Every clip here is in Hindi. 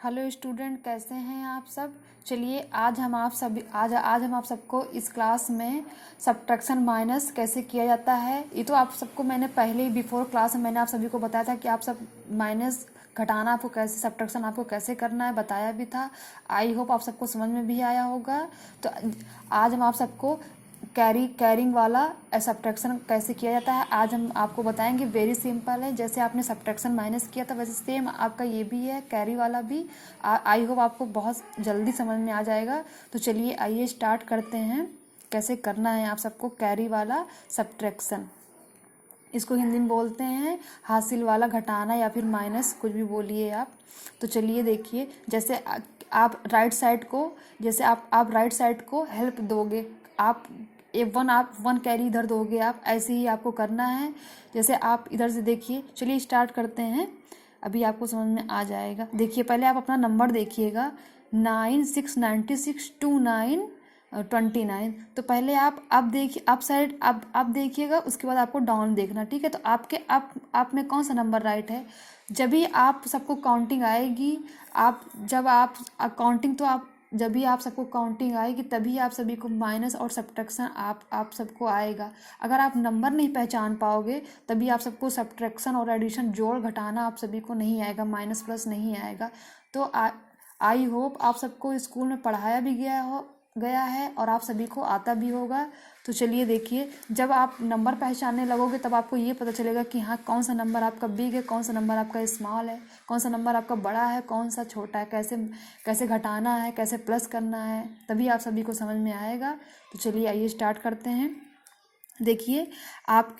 हेलो स्टूडेंट, कैसे हैं आप सब। चलिए आज हम आप सबको इस क्लास में सब्ट्रैक्शन माइनस कैसे किया जाता है। ये तो आप सबको मैंने पहले ही बिफोर क्लास में मैंने आप सभी को बताया था कि आप सब माइनस घटाना आपको कैसे, सब्ट्रैक्शन आपको कैसे करना है बताया भी था। आई होप आप सबको समझ में भी आया होगा। तो आज हम आप सबको कैरिंग वाला सब्ट्रैक्शन कैसे किया जाता है आज हम आपको बताएंगे। वेरी सिंपल है, जैसे आपने सब्ट्रैक्शन माइनस किया था वैसे सेम आपका ये भी है, कैरी वाला भी। आई होप आपको बहुत जल्दी समझ में आ जाएगा। तो चलिए आइए स्टार्ट करते हैं कैसे करना है आप सबको कैरी वाला सब्ट्रैक्शन। इसको हिंदी में बोलते हैं हासिल वाला घटाना या फिर माइनस, कुछ भी बोलिए आप। तो चलिए देखिए, जैसे आप राइट साइड को, जैसे आप राइट साइड को हेल्प दोगे, आप वन कैरी इधर दोगे, आप ऐसे ही आपको करना है। जैसे आप इधर से देखिए, चलिए स्टार्ट करते हैं, अभी आपको समझ में आ जाएगा। देखिए पहले आप अपना नंबर देखिएगा, 96962929। तो पहले आप देखिए अप साइड, आप देखिएगा, उसके बाद आपको डाउन देखना, ठीक है। तो आपके आप में कौन सा नंबर राइट है। जब भी आप सबको काउंटिंग आएगी, जब भी आप सबको काउंटिंग आएगी तभी आप सभी को माइनस और सब्ट्रैक्शन आप सबको आएगा। अगर आप नंबर नहीं पहचान पाओगे तभी आप सबको सब्ट्रैक्शन और एडिशन, जोड़ घटाना आप सभी को नहीं आएगा, माइनस प्लस नहीं आएगा। तो आई होप आप सबको स्कूल में पढ़ाया भी गया है और आप सभी को आता भी होगा। तो चलिए देखिए, जब आप नंबर पहचानने लगोगे तब आपको ये पता चलेगा कि हाँ कौन सा नंबर आपका बिग है, कौन सा नंबर आपका स्मॉल है, कौन सा नंबर आपका बड़ा है, कौन सा छोटा है, कैसे घटाना है, कैसे प्लस करना है, तभी आप सभी को समझ में आएगा। तो चलिए आइए स्टार्ट करते हैं। देखिए आप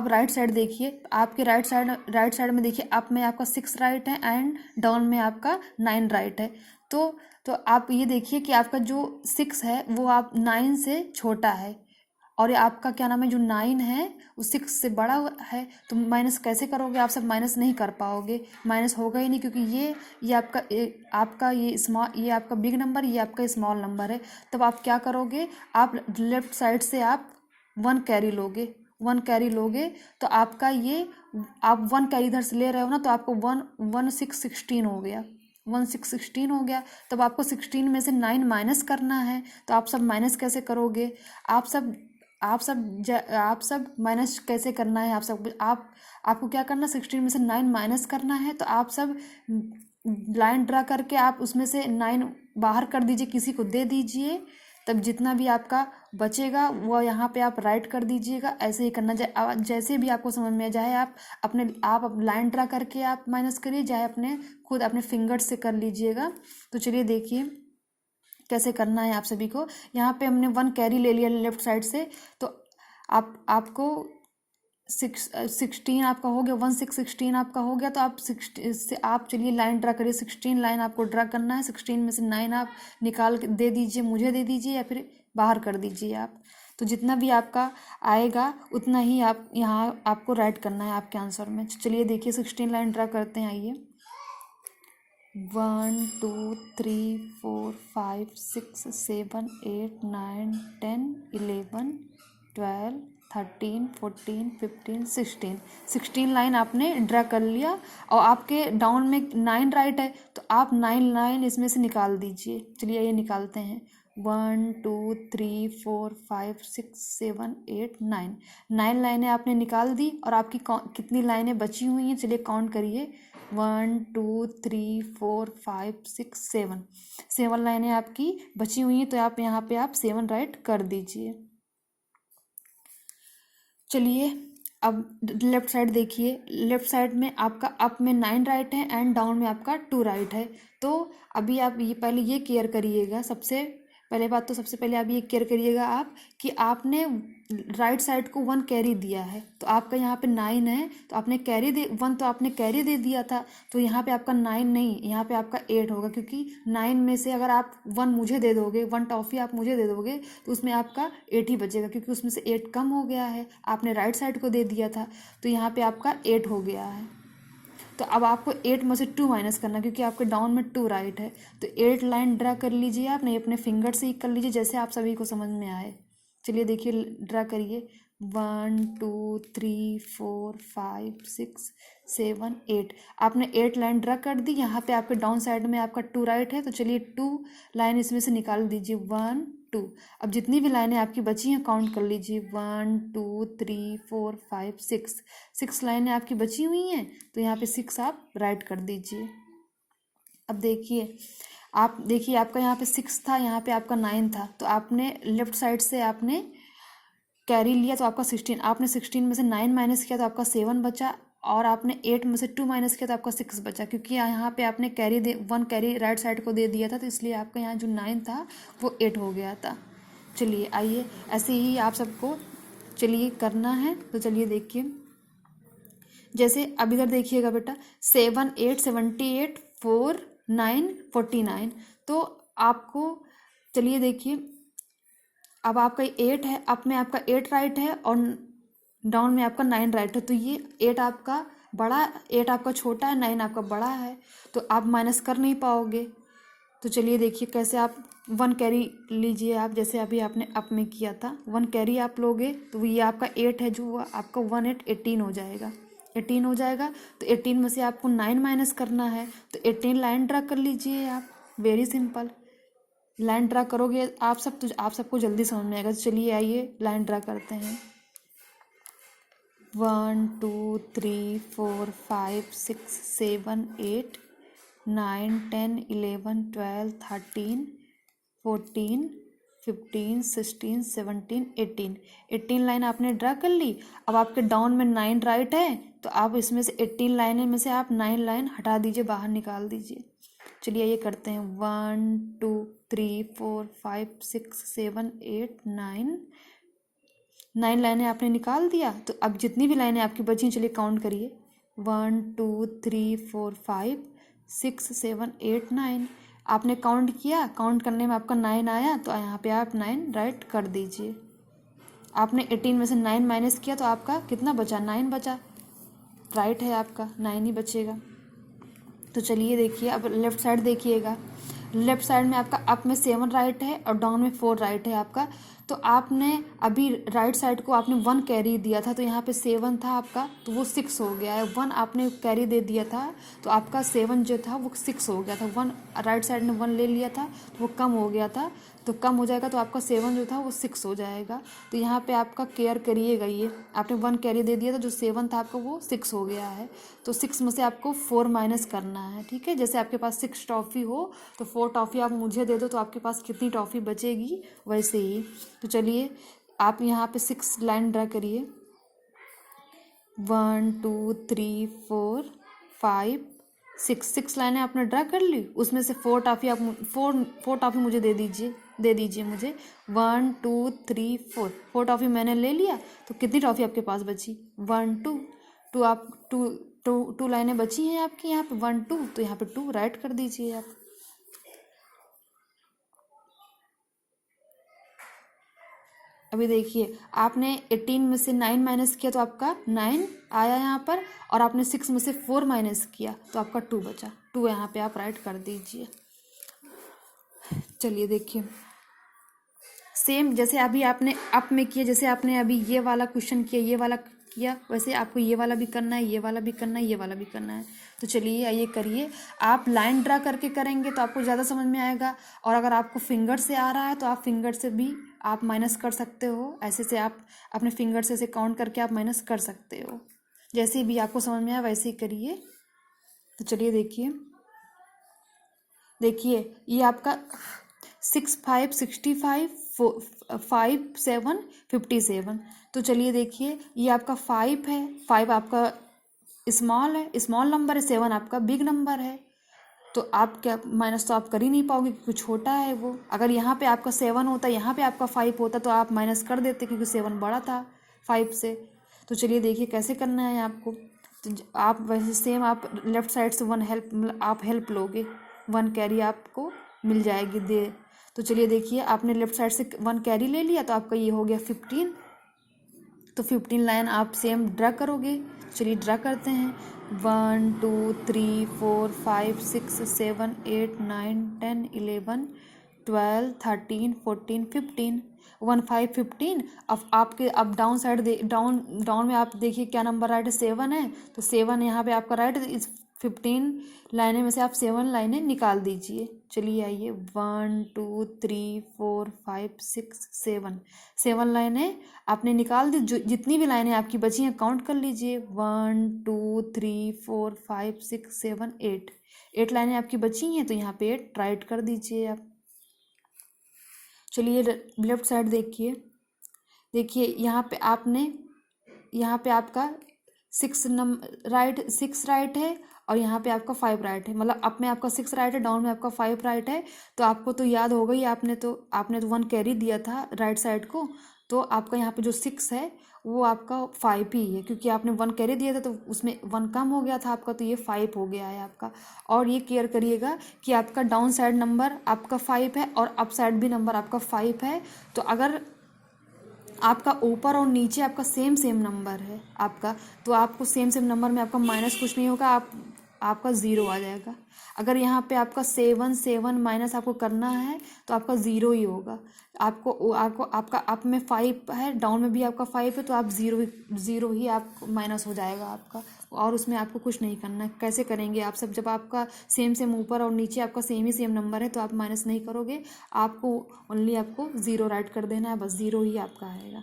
राइट साइड देखिए, आपके राइट साइड में देखिए, अप में आपका 6 राइट है एंड डाउन में आपका 9 राइट है। तो आप ये देखिए कि आपका जो 6 है वो आप 9 से छोटा है, और ये आपका क्या नाम है, जो 9 है वो 6 से बड़ा है। तो माइनस कैसे करोगे, आप सब माइनस नहीं कर पाओगे, माइनस होगा ही नहीं, क्योंकि ये आपका ये आपका बिग नंबर, ये आपका स्मॉल नंबर है। तब आप क्या करोगे, आप लेफ्ट साइड से आप वन कैरी लोगे। तो आपका ये, आप वन कैरी इधर से ले रहे हो ना, तो आपको 16 हो गया, 16 हो गया। तब आपको 16 में से 9 माइनस करना है। तो आप सब माइनस कैसे करोगे, आप सब माइनस कैसे करना है, आपको क्या करना, 16 में से 9 माइनस करना है। तो आप सब लाइन ड्रा करके आप उसमें से 9 बाहर कर दीजिए, किसी को दे दीजिए। तब जितना भी आपका बचेगा वो यहाँ पे आप राइट कर दीजिएगा। ऐसे ही करना, जैसे भी आपको समझ में जाए आप लाइन ड्रा करके आप माइनस करिए, चाहे खुद अपने फिंगर से कर लीजिएगा। तो चलिए देखिए कैसे करना है आप सभी को। यहाँ पे हमने वन कैरी ले लिया लेफ्ट साइड से, तो आपको 16 आपका हो गया, 16 आपका हो गया। तो आप चलिए लाइन ड्रा करिए, 16 लाइन आपको ड्रा करना है। 16 में से 9 आप निकाल के दे दीजिए, मुझे दे दीजिए या फिर बाहर कर दीजिए आप। तो जितना भी आपका आएगा उतना ही आप यहाँ आपको राइट करना है आपके आंसर में। चलिए देखिए 16 लाइन ड्रा करते हैं, आइए। 1 2 3 4 5 6 7 8 9 10 11 12 13 14 15 16 लाइन आपने ड्रा कर लिया। और आपके डाउन में 9 राइट है, तो आप 9 लाइन इसमें से निकाल दीजिए। चलिए ये निकालते हैं, 1 2 3 4 5 6 7 8 9 लाइनें आपने निकाल दी। और आपकी कितनी लाइनें बची हुई हैं, चलिए काउंट करिए, 1 2 3 4 5 6 7 लाइनें आपकी बची हुई हैं। तो आप यहाँ पे आप 7 राइट कर दीजिए। चलिए अब लेफ्ट साइड देखिए, लेफ्ट साइड में आपका अप में 9 राइट है एंड डाउन में आपका 2 राइट है। तो अभी आप ये पहले ये केयर करिएगा, सबसे पहले बात तो सबसे पहले आप ये केयर करिएगा आप कि आपने राइट साइड को 1 कैरी दिया है। तो आपका यहाँ पे 9 है, तो आपने कैरी दे 1, तो आपने कैरी दे दिया था। तो यहाँ पे आपका 9 नहीं, यहाँ पे आपका 8 होगा, क्योंकि 9 में से अगर आप 1 मुझे दे दोगे, 1 टॉफ़ी आप मुझे दे दोगे, तो उसमें आपका 8 ही बचेगा, क्योंकि उसमें से 8 कम हो गया है, आपने राइट साइड को दे दिया था। तो यहाँ पे आपका 8 हो गया है। तो अब आपको 8 में से 2 माइनस करना, क्योंकि आपके डाउन में 2 राइट है। तो 8 लाइन ड्रा कर लीजिए, आप नहीं अपने फिंगर से ही कर लीजिए, जैसे आप सभी को समझ में आए। चलिए देखिए ड्रा करिए, 1 2 3 4 5 6 7 8। आपने 8 लाइन ड्रा कर दी। यहाँ पे आपके डाउन साइड में आपका 2 राइट है, तो चलिए 2 लाइन इसमें से निकाल दीजिए। 1 2। अब जितनी भी लाइनें आपकी बची हैं काउंट कर लीजिए। 1 2 3 4 5 6। 6 लाइनें आपकी बची हुई हैं, तो यहाँ पे 6 आप राइट कर दीजिए। अब देखिए, आप देखिए आपका यहाँ पे 6 था, यहाँ पे आपका 9 था, तो आपने लेफ्ट साइड से आपने कैरी लिया तो आपका 16। आपने 16 में से 9 माइनस किया तो आपका 7 बचा, और आपने 8 में से 2 माइनस किया तो आपका 6 बचा। क्योंकि यहाँ पे आपने कैरी 1 कैरी राइट साइड को दे दिया था, तो इसलिए आपका यहाँ जो 9 था वो 8 हो गया था। चलिए आइए, ऐसे ही आप सबको चलिए करना है। तो चलिए देखिए, जैसे अब इधर देखिएगा बेटा, 7 8 78 4 9 49। तो आपको चलिए देखिए, अब आपका 8 है, अप में आपका 8 राइट है और डाउन में आपका 9 राइट है। तो ये 8 आपका बड़ा, 8 आपका छोटा है, 9 आपका बड़ा है, तो आप माइनस कर नहीं पाओगे। तो चलिए देखिए कैसे आप 1 कैरी लीजिए। आप जैसे अभी आपने अप में किया था, 1 कैरी आप लोगे तो ये आपका 8 है, जो आपका 1 8 18 हो जाएगा। 18 हो जाएगा, तो 18 में से आपको 9 माइनस करना है, तो 18 लाइन ड्रा कर लीजिए आप। वेरी सिंपल, लाइन ड्रा करोगे आप सब तो आप सबको जल्दी समझ में आएगा। तो चलिए आइए लाइन ड्रा करते हैं। 1 2 3 4 5 6 7 8 9 10 11 12 13 14 15 16 17 18। 18 लाइन आपने ड्रा कर ली। अब आपके डाउन में 9 राइट है, तो आप इसमें से 18 लाइनें में से आप 9 लाइन हटा दीजिए, बाहर निकाल दीजिए। चलिए ये करते हैं। 1 2 3 4 5 6 7 8 9। 9 लाइनें आपने निकाल दिया। तो अब जितनी भी लाइनें आपकी बची, चलिए काउंट करिए। 1 2 3 4 5 6 7 8 9। आपने काउंट किया, काउंट करने में आपका 9 आया, तो यहाँ पे आप 9 राइट कर दीजिए। आपने 18 में से 9 माइनस किया तो आपका कितना बचा? 9 बचा। राइट है आपका, 9 ही बचेगा। तो चलिए देखिए, अब लेफ्ट साइड देखिएगा। लेफ्ट साइड में आपका अप में 7 राइट है और डाउन में 4 राइट है आपका। तो आपने अभी राइट साइड को आपने 1 कैरी दिया था, तो यहाँ पे 7 था आपका, तो वो 6 हो गया है। 1 आपने कैरी दे दिया था, तो आपका 7 जो था वो 6 हो गया था। 1 राइट साइड ने 1 ले लिया था, तो वो कम हो गया था, तो कम हो जाएगा, तो आपका 7 जो था वो 6 हो जाएगा। तो यहाँ पे आपका केयर करिएगा। ये आपने 1 कैरी दे दिया था, जो 7 था आपका वो 6 हो गया है। तो 6 में से आपको 4 माइनस करना है, ठीक है। जैसे आपके पास 6 टॉफ़ी हो तो 4 टॉफ़ी आप मुझे दे दो, तो आपके पास कितनी टॉफ़ी बचेगी, वैसे ही। तो चलिए आप यहाँ पे 6 लाइन ड्रा करिए। 1 2 3 4 5 6 लाइनें आपने ड्रा कर ली। उसमें से 4 टॉफ़ी आप 4 टॉफ़ी मुझे दे दीजिए मुझे। 1 2 3 4 टॉफ़ी मैंने ले लिया। तो कितनी टॉफ़ी आपके पास बची? 1 2 आप 2 लाइनें बची हैं आपकी यहाँ पे। 1 2, तो यहाँ पे 2 राइट कर दीजिए आप। अभी देखिए, आपने 18 में से 9 माइनस किया तो आपका 9 आया यहाँ पर, और आपने 6 में से 4 माइनस किया तो आपका 2 बचा। 2 यहाँ पे आप राइट कर दीजिए। चलिए देखिए, सेम जैसे अभी आपने अप में किया, जैसे आपने अभी ये वाला क्वेश्चन किया, ये वाला किया, वैसे आपको ये वाला भी करना है, ये वाला भी करना है, ये वाला भी करना है। तो चलिए ये करिए। आप लाइन ड्रा करके करेंगे तो आपको ज़्यादा समझ में आएगा, और अगर आपको फिंगर से आ रहा है तो आप फिंगर से भी आप माइनस कर सकते हो। ऐसे से आप अपने फिंगर से काउंट करके आप माइनस कर सकते हो। जैसे भी आपको समझ में आए वैसे ही करिए। तो चलिए देखिए ये आपका 6 5 65 5 7 57। तो चलिए देखिए, ये आपका 5 है। 5 आपका स्मॉल है, स्मॉल नंबर है। 7 आपका बिग नंबर है। तो आप क्या माइनस तो आप कर ही नहीं पाओगे, क्योंकि छोटा है वो। अगर यहाँ पे आपका 7 होता, यहाँ पे आपका 5 होता, तो आप माइनस कर देते, क्योंकि 7 बड़ा था 5 से। तो चलिए देखिए कैसे करना है आपको। तो आप वैसे सेम आप लेफ्ट साइड से 1 हेल्प आप हेल्प लोगे, 1 कैरी आपको मिल जाएगी दे। तो चलिए देखिए, आपने लेफ्ट साइड से 1 कैरी ले लिया, तो आपका ये हो गया 15। तो 15 लाइन आप सेम ड्रा करोगे। चलिए ड्रा करते हैं। 1 2 3 4 5 6 7 8 9 10 11 12, 13, 14, 15, 1, 5, 15। अब आपके अब डाउन साइड डाउन में आप देखिए क्या नंबर राइट है, 7 है, तो 7 यहाँ पे आपका राइट है। इस 15 लाइनें में से आप 7 लाइनें निकाल दीजिए। चलिए आइए, 1, 2, 3, 4, 5, 6, 7 लाइनें आपने निकाल दी। जो जितनी भी लाइनें आपकी बची हैं काउंट कर लीजिए, 1, 2, 3, 4, 5, 6, 7, 8 लाइनें आपकी बची हैं, तो यहाँ पे 8 राइट कर दीजिए आप। चलिए लेफ्ट साइड देखिए यहाँ पे आपका 6 राइट है और यहाँ पे आपका 5 राइट है। मतलब अप में आपका 6 राइट है, डाउन में आपका 5 राइट है। तो आपको तो याद होगा ही, आपने तो 1 कैरी दिया था राइट साइड को, तो आपका यहाँ पे जो 6 है वो आपका 5 ही है, क्योंकि आपने 1 कैरी दिया था तो उसमें 1 कम हो गया था आपका, तो ये 5 हो गया है आपका। और ये केयर करिएगा कि आपका डाउन साइड नंबर आपका 5 है और अप साइड भी नंबर आपका 5 है। तो अगर आपका ऊपर और नीचे आपका सेम नंबर है आपका, तो आपको सेम नंबर में आपका माइनस कुछ नहीं होगा, आपका 0 आ जाएगा। अगर यहाँ पे आपका 7 माइनस आपको करना है तो आपका 0 ही होगा। आपका अप में 5 है, डाउन में भी आपका 5 है, तो आप 0 ही आप माइनस हो जाएगा आपका। और उसमें आपको कुछ नहीं करना है। कैसे करेंगे आप सब, जब आपका सेम ऊपर और नीचे आपका सेम नंबर है तो आप माइनस नहीं करोगे, आपको ओनली आपको 0 राइट कर देना है, बस 0 ही आपका आएगा।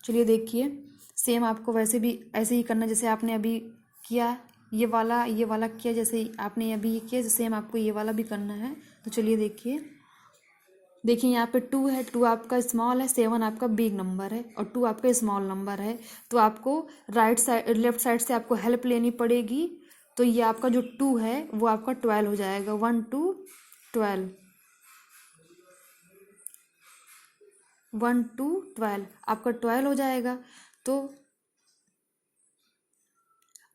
चलिए देखिए, सेम आपको वैसे भी ऐसे ही करना जैसे आपने अभी किया, ये वाला किया जैसे आपने अभी किया, सेम आपको ये वाला भी करना है। तो चलिए देखिए यहाँ पे 2 है, 2 आपका स्मॉल है, 7 आपका बिग नंबर है और 2 आपका स्मॉल नंबर है। तो आपको लेफ्ट साइड से आपको हेल्प लेनी पड़ेगी। तो ये आपका जो 2 है वो आपका 12 हो जाएगा, 1, 2, 12, 1, 2, 12 आपका 12 हो जाएगा। तो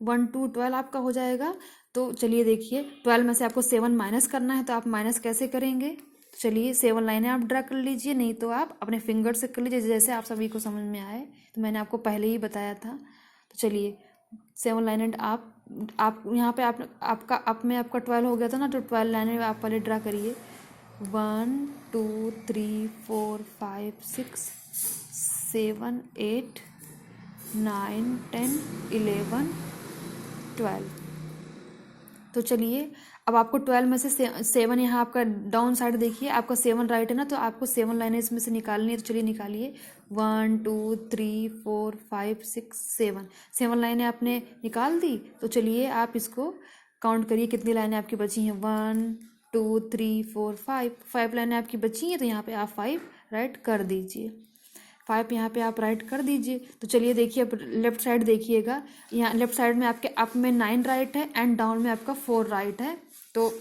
1, 2, 12 आपका हो जाएगा। तो चलिए देखिए, 12 में से आपको 7 माइनस करना है, तो आप माइनस कैसे करेंगे? चलिए 7 लाइनें आप ड्रा कर लीजिए, नहीं तो आप अपने फिंगर से कर लीजिए, जैसे आप सभी को समझ में आए। तो मैंने आपको पहले ही बताया था। तो चलिए 7 लाइनें आप यहाँ पे आपका अप में आपका 12 हो गया था ना, तो 12 लाइनें आप पहले ड्रा करिए। 1, 2, 3, 4, 5, 6, 7, 8, 9, 10, 11, 12। तो चलिए अब आपको 12 में से 7 यहाँ आपका डाउन साइड देखिए, आपका 7 राइट है ना, तो आपको 7 लाइनें इसमें से निकालनी है। तो चलिए निकालिए, 1, 2, 3, 4, 5, 6, 7 लाइनें आपने निकाल दी। तो चलिए आप इसको काउंट करिए कितनी लाइनें आपकी बची हैं। 1, 2, 3, 4, 5 लाइनें आपकी बची हैं, तो यहाँ पे आप 5 राइट कर दीजिए। 5 यहाँ पे आप राइट कर दीजिए। तो चलिए देखिए, अब लेफ्ट साइड देखिएगा, यहाँ लेफ्ट साइड में आपके अप में 9 राइट है एंड डाउन में आपका 4 राइट है। तो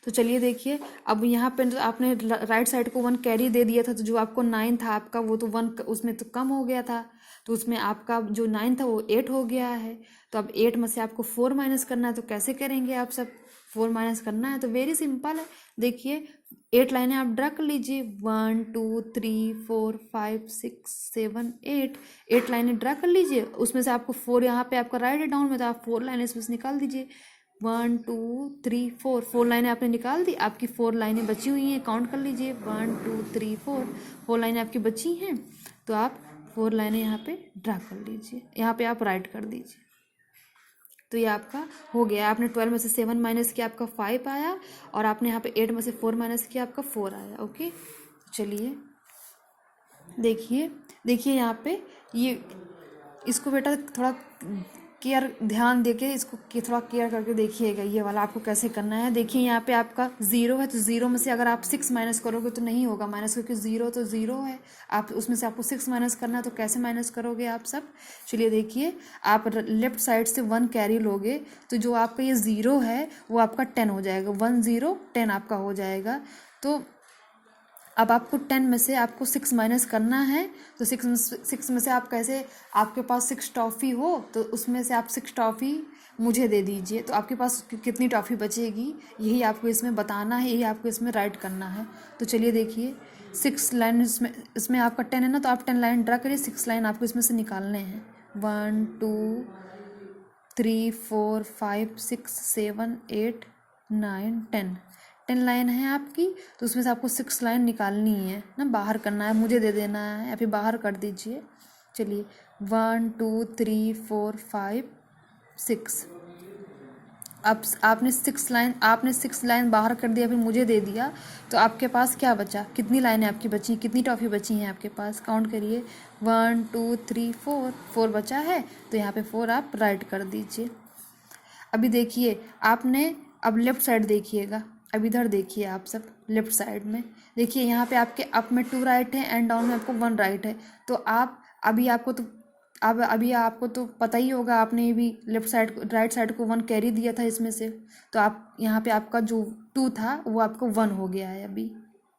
चलिए देखिए, अब यहाँ पे तो आपने राइट साइड को 1 कैरी दे दिया था, तो जो आपको 9 था आपका, वो तो 1 उसमें तो कम हो गया था, तो उसमें आपका जो 9 था वो 8 हो गया है। तो अब 8 में से आपको 4 माइनस करना है, तो कैसे करेंगे आप सब? 4 माइनस करना है तो वेरी सिंपल है। देखिए 8 लाइनें आप ड्रा कर लीजिए, 1, 2, 3, 4, 5, 6, 7, 8 लाइनें ड्रा कर लीजिए। उसमें से आपको 4 यहाँ पे आपका राइट है, डाउन में तो आप 4 लाइनें इसमें से निकाल दीजिए। 1, 2, 3, 4 लाइनें आपने निकाल दी। आपकी 4 लाइनें बची हुई हैं, काउंट कर लीजिए, 1, 2, 3, 4 लाइनें आपकी बची हैं। तो आप 4 लाइनें यहाँ पे ड्रा कर लीजिए, यहाँ पे आप राइट कर दीजिए। तो ये आपका हो गया। आपने 12 में से 7 माइनस किया, आपका 5 आया, और आपने यहाँ पे 8 में से 4 माइनस किया, आपका 4 आया। ओके, चलिए देखिए यहाँ पे ये, इसको बेटा थोड़ा ध्यान देके इसको थोड़ा केयर करके देखिएगा, ये वाला आपको कैसे करना है। देखिए यहाँ पे आपका 0 है, तो 0 में से अगर आप 6 माइनस करोगे तो नहीं होगा माइनस, क्योंकि 0 तो 0 है। आप उसमें से आपको 6 माइनस करना है, तो कैसे माइनस करोगे आप सब? चलिए देखिए, आप लेफ्ट साइड से 1 कैरी लोगे, तो जो आपका ये 0 है वो आपका 10 हो जाएगा। 1, 0, 10 आपका हो जाएगा। तो अब आपको 10 में से आपको 6 माइनस करना है। तो 6 में से आप कैसे, आपके पास 6 टॉफ़ी हो तो उसमें से आप 6 टॉफ़ी मुझे दे दीजिए। तो आपके पास कितनी टॉफ़ी बचेगी, यही आपको इसमें बताना है, यही आपको इसमें राइट करना है। तो चलिए देखिए, 6 लाइन इसमें आपका 10 है ना, तो आप 10 लाइन ड्रा करिए, 6 लाइन आपको इसमें से निकालने हैं। 1, 2, 3, 4, 5, 6, 7, 8, 9, 10 10 लाइन है आपकी, तो उसमें से आपको 6 लाइन निकालनी है ना, बाहर करना है, मुझे दे देना है या फिर बाहर कर दीजिए। चलिए 1 2 3 4 5 6, अब आपने 6 लाइन बाहर कर दिया, फिर मुझे दे दिया, तो आपके पास क्या बचा, कितनी लाइनें आपकी बची, कितनी टॉफ़ी बची हैं आपके पास, काउंट करिए। 1 2 3 4, 4 बचा है, तो यहाँ पे 4 आप राइट कर दीजिए। अभी देखिए आपने, अब लेफ़्ट साइड देखिएगा, अब इधर देखिए आप सब लेफ़्ट साइड में देखिए, यहाँ पे आपके अप में 2 राइट है एंड डाउन में आपको 1 राइट है। तो आप अभी आपको तो पता ही होगा, आपने भी लेफ्ट साइड राइट साइड को 1 कैरी दिया था इसमें से, तो आप यहाँ पे आपका जो 2 था वो आपको 1 हो गया है अभी,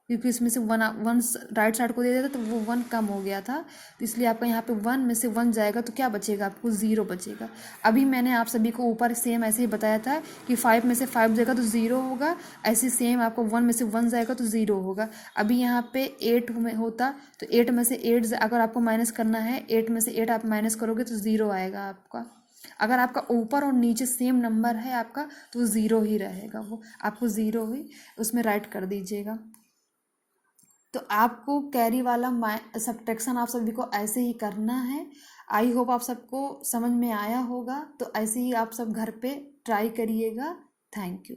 क्योंकि इसमें से 1 राइट साइड को दे दिया था तो वो 1 कम हो गया था, तो इसलिए आपका यहाँ पे 1 में से 1 जाएगा तो क्या बचेगा, आपको 0 बचेगा। अभी मैंने आप सभी को ऊपर सेम ऐसे ही बताया था कि 5 में से 5 जाएगा तो 0 होगा, ऐसे सेम आपको 1 में से 1 जाएगा तो 0 होगा। अभी यहाँ पे 8 में होता तो 8 में से 8 अगर आपको माइनस करना है, 8 में से 8 आप माइनस करोगे तो 0 आएगा आपका। अगर आपका ऊपर और नीचे सेम नंबर है आपका तो 0 ही रहेगा, वो आपको 0 ही उसमें राइट कर दीजिएगा। तो आपको कैरी वाला सब्ट्रैक्शन आप सभी को ऐसे ही करना है। आई होप आप सबको समझ में आया होगा, तो ऐसे ही आप सब घर पे ट्राई करिएगा। Thank you.